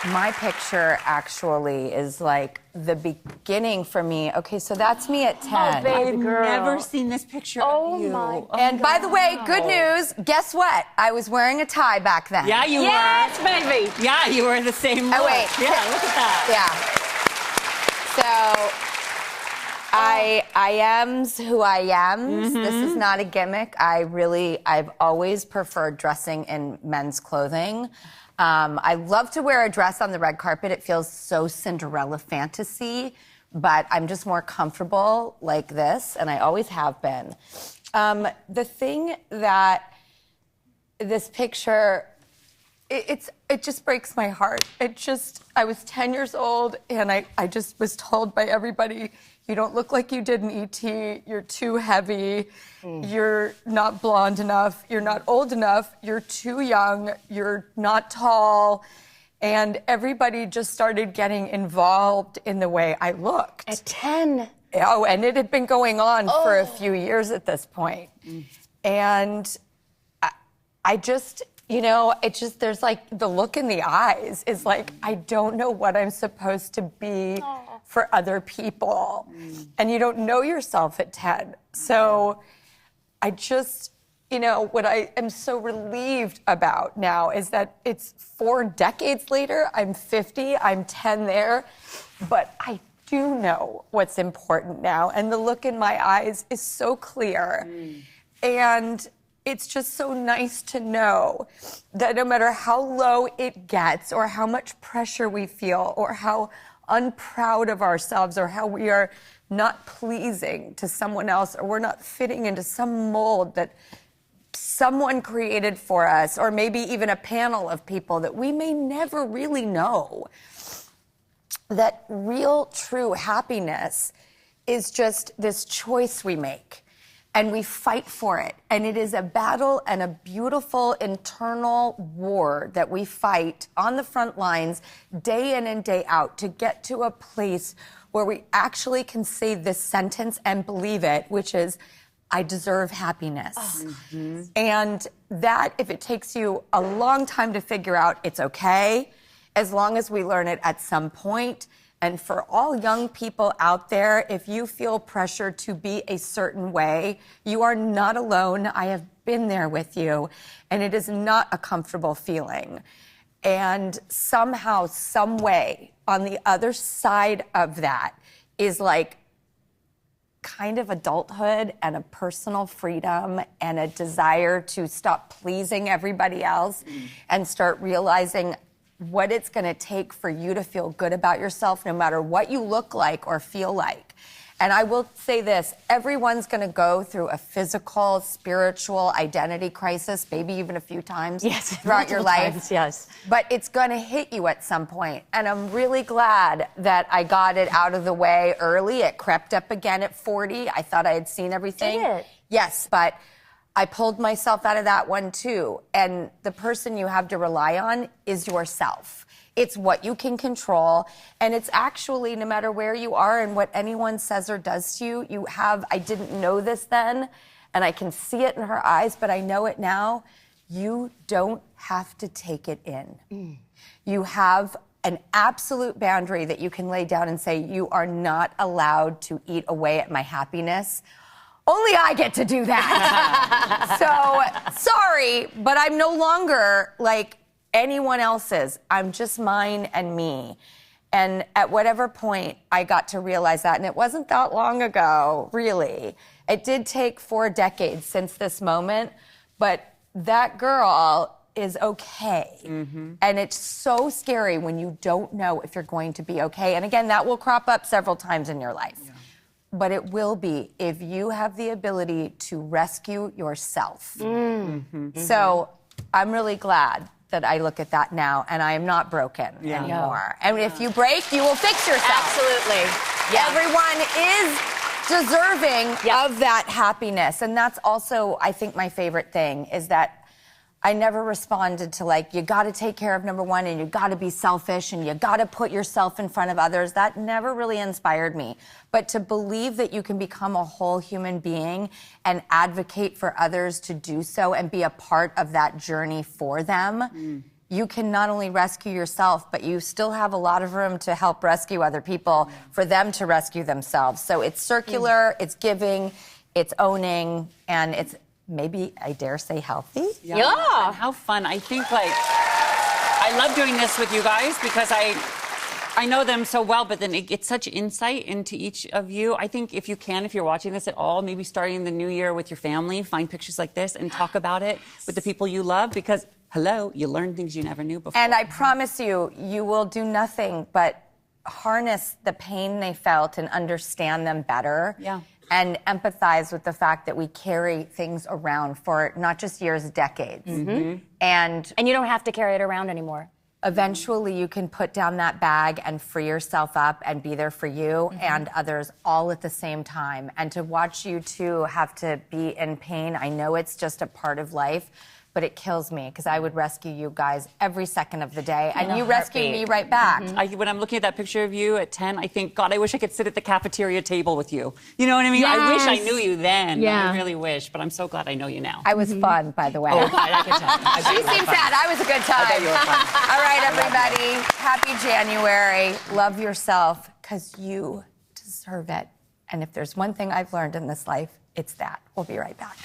My picture actually is like the beginning for me. Okay, so that's me at 10. Oh, baby I've girl. never seen this picture of you. My And by the way, good news, guess what? I was wearing a tie back then. Yeah, you Yes, were. baby. Yeah, you were the same look. Oh, wait. Yeah, look at that. Yeah. So I am's who I am. This is not a gimmick. I've always preferred dressing in men's clothing. I love to wear a dress on the red carpet. It feels so Cinderella fantasy, but I'm just more comfortable like this, and I always have been. The thing that this picture, it just breaks my heart. I was 10 years old, and I just was told by everybody, you don't look like you did in E.T., you're too heavy, you're not blonde enough, you're not old enough, you're too young, you're not tall. And everybody just started getting involved in the way I looked. At 10. Oh, and it had been going on for a few years at this point. And I just, there's like the look in the eyes is like, I don't know what I'm supposed to be for other people. And you don't know yourself at 10. So I just, what I am so relieved about now is that it's 4 decades later. I'm 50, I'm 10 there, but I do know what's important now. And the look in my eyes is so clear. And it's just so nice to know that no matter how low it gets or how much pressure we feel or how unproud of ourselves or how we are not pleasing to someone else or we're not fitting into some mold that someone created for us or maybe even a panel of people that we may never really know, that real, true happiness is just this choice we make. And we fight for it. And it is a battle and a beautiful internal war that we fight on the front lines day in and day out to get to a place where we actually can say this sentence and believe it, which is, I deserve happiness. And that, if it takes you a long time to figure out, it's okay, as long as we learn it at some point. And for all young people out there, if you feel pressure to be a certain way, you are not alone. I have been there with you, and it is not a comfortable feeling. And somehow, some way, on the other side of that is like kind of adulthood and a personal freedom and a desire to stop pleasing everybody else and start realizing what it's going to take for you to feel good about yourself, no matter what you look like or feel like. And I will say this, everyone's going to go through a physical, spiritual identity crisis, maybe even a few times throughout your life. Yes. But it's going to hit you at some point. And I'm really glad that I got it out of the way early. It crept up again at 40. I thought I had seen everything. Did it? Yes, but I pulled myself out of that one too. And the person you have to rely on is yourself. It's what you can control. And it's actually, no matter where you are and what anyone says or does to you, you have, I didn't know this then, and I can see it in her eyes, but I know it now. You don't have to take it in. You have an absolute boundary that you can lay down and say, you are not allowed to eat away at my happiness. Only I get to do that. So, sorry, but I'm no longer like anyone else's. I'm just mine and me. And at whatever point I got to realize that, and it wasn't that long ago, really. It did take 4 decades since this moment, but that girl is okay. And it's so scary when you don't know if you're going to be okay. And again, that will crop up several times in your life. But it will be if you have the ability to rescue yourself. So I'm really glad that I look at that now, and I am not broken anymore. And if you break, you will fix yourself. Absolutely. Yeah. Everyone is deserving of that happiness. And that's also, I think, my favorite thing is that I never responded to like, you got to take care of number one and you got to be selfish and you got to put yourself in front of others. That never really inspired me. But to believe that you can become a whole human being and advocate for others to do so and be a part of that journey for them you can not only rescue yourself, but you still have a lot of room to help rescue other people for them to rescue themselves. So it's circular, it's giving, it's owning, and it's maybe, I dare say, healthy. Yeah. And how fun. I think, I love doing this with you guys because I know them so well, but then it gets such insight into each of you. I think if you're watching this at all, maybe starting the new year with your family, find pictures like this and talk about it with the people you love because, hello, you learn things you never knew before. And I promise you, you will do nothing but harness the pain they felt and understand them better. Yeah. And empathize with the fact that we carry things around for not just years, decades. Mm-hmm. And you don't have to carry it around anymore. Eventually, you can put down that bag and free yourself up and be there for you and others all at the same time. And to watch you two have to be in pain, I know it's just a part of life, but it kills me because I would rescue you guys every second of the day, and you rescue me right back. When I'm looking at that picture of you at 10, I think, God, I wish I could sit at the cafeteria table with you. You know what I mean? Yes. I wish I knew you then. Yeah. I really wish, but I'm so glad I know you now. I was fun, by the way. I can tell. She seemed sad. I was a good time. you were fun. All right, everybody. Happy January. Love yourself because you deserve it. And if there's one thing I've learned in this life, it's that. We'll be right back.